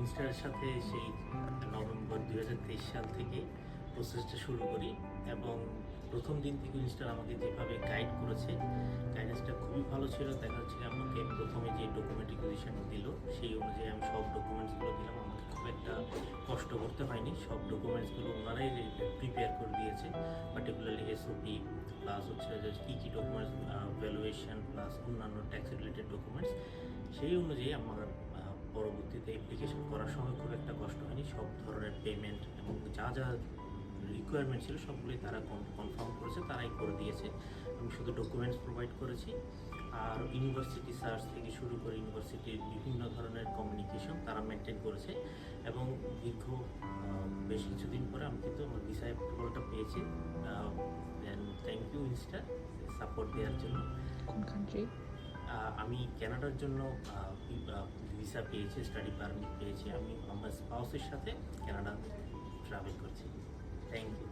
ইনস্টার সাথে সেই নভেম্বর 2023 সাল থেকে প্রসেসটা শুরু করি এবং প্রথম দিন থেকে ইনস্টার আমাকে যেভাবে গাইড করেছে, গাইডেন্সটা খুবই ভালো ছিল। দেখা যাচ্ছে যে আমাকে প্রথমে যে ডকুমেন্ট রিকুইজিশন দিল সেই অনুযায়ী আমি সব ডকুমেন্টসগুলো দিলাম। আমাকে খুব একটা কষ্ট করতে হয়নি, সব ডকুমেন্টসগুলো ওনারাই প্রিপেয়ার করে দিয়েছে। পার্টিকুলারলি এসওপি প্লাস হচ্ছে যে কী কী ডকুমেন্টস, ভ্যালুয়েশন প্লাস অন্যান্য ট্যাক্স রিলেটেড ডকুমেন্টস, সেই অনুযায়ী আমার পরবর্তীতে অ্যাপ্লিকেশন করার সময় খুব একটা কষ্ট হয়নি। সব ধরনের পেমেন্ট এবং যা যা রিকোয়ারমেন্ট ছিল সবগুলোই তারা কনফার্ম করেছে, তারাই করে দিয়েছে। আমি শুধু ডকুমেন্টস প্রোভাইড করেছি। আর ইউনিভার্সিটি সার্চ থেকে শুরু করে ইউনিভার্সিটির বিভিন্ন ধরনের কমিউনিকেশন তারা মেনটেন করেছে এবং দীর্ঘ বেশ কিছুদিন পরে আমি কিন্তু আমার ভিসা অ্যাপ্রুভালটা পেয়েছি। থ্যাংক ইউ ইনস্টা সাপোর্ট দেওয়ার জন্য। কোন কান্ট্রি? আমি কানাডার জন্য ভিসা পেয়েছি, স্টাডি পারমিট পেয়েছি। আমি আমার স্পাউসের সাথে কানাডা ট্রাভেল করছি। Thank you.